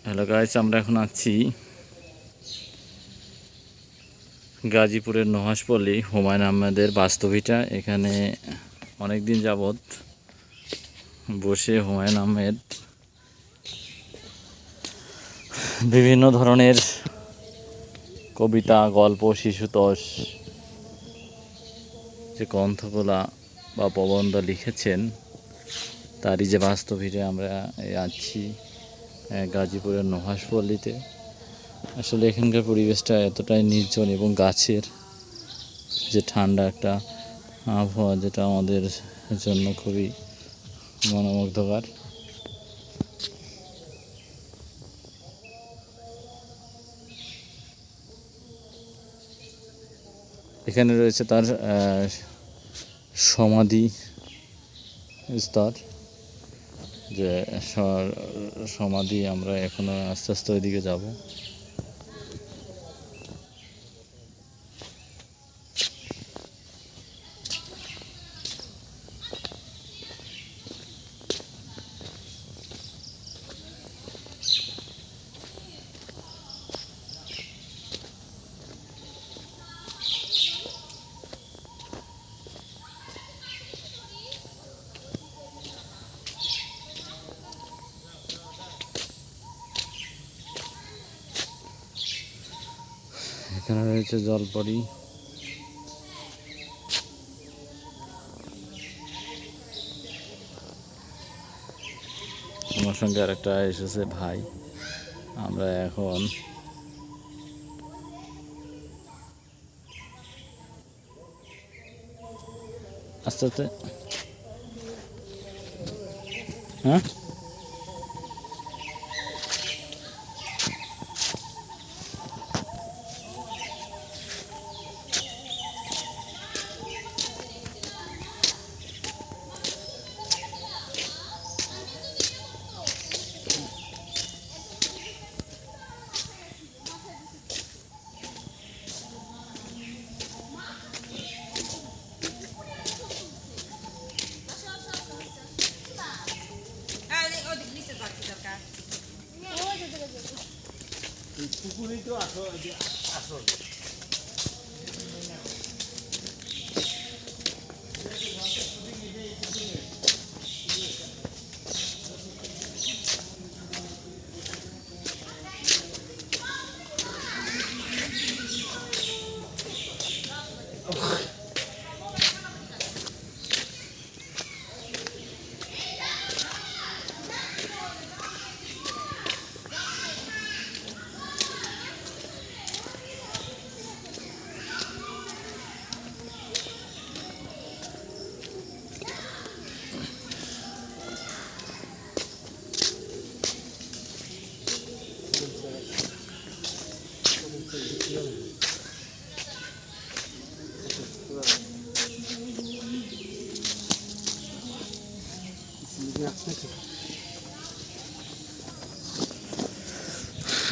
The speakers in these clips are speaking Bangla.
হ্যালো গাইস, আমরা এখন আছি গাজীপুরের নুহাশপল্লী হুমায়ুন আহমেদের বাস্তবিটা। এখানে অনেক দিন যাবৎ বসে হুমায়ুন আহমেদ বিভিন্ন ধরনের কবিতা, গল্প, শিশুতোষ যে গ্রন্থগুলা বা প্রবন্ধ লিখেছেন তারই যে বাস্তবিটা আমরা আছি গাজীপুরের নুহাশপল্লীতে। আসলে এখানকার পরিবেশটা এতটাই নির্জন এবং গাছের যে ঠান্ডা একটা আবহাওয়া, যেটা আমাদের জন্য খুবই মনোমুগ্ধকর। এখানে রয়েছে তার সমাধি স্তর, যে সমাধি। আমরা এখনো আস্তে আস্তে ওইদিকে যাব। এখানে রয়েছে জলপরি। আমার সঙ্গে আরেকটা এসেছে ভাই। আমরা এখন আস্তে আস্তে হ্যাঁ পুকুরেই তো আসল।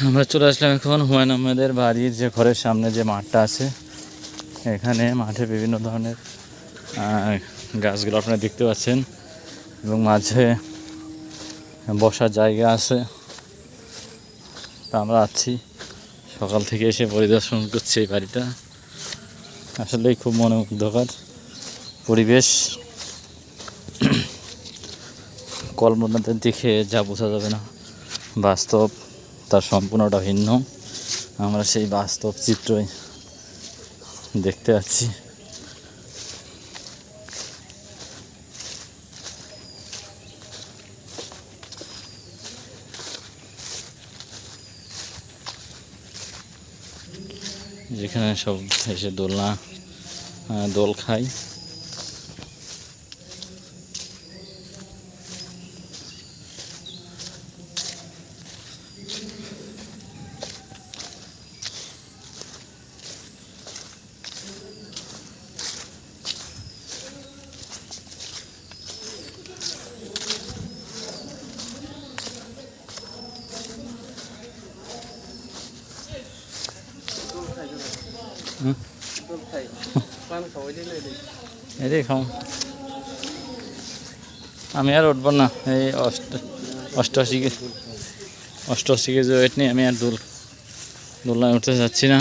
আমরা চলে আসলাম এখন হুমায়ুন আহমেদের বাড়ির যে ঘরের সামনে যে মাঠটা আছে। এখানে মাঠে বিভিন্ন ধরনের গাছগুলো আপনারা দেখতে পাচ্ছেন এবং মাঝে বসার জায়গা আছে। তা আমরা আছি, সকাল থেকে এসে পরিদর্শন করছি এই বাড়িটা। আসলেই খুব মনোমুগ্ধকর পরিবেশ। কল্পনাতে দেখে যা বোঝা যাবে না, বাস্তব তার সম্পূর্ণটা ভিন্ন। আমরা সেই বাস্তব চিত্রই দেখতে পাচ্ছি। যেখানে সব এসে দোল খায়। এটাই খাও। আমি আর উঠবো না, এই অষ্টআশি অষ্টআশি কেজি ওয়েট নিয়ে আমি আর দোলনায় উঠতে চাচ্ছি না।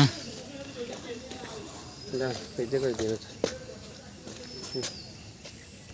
না, এই যে করে দিও।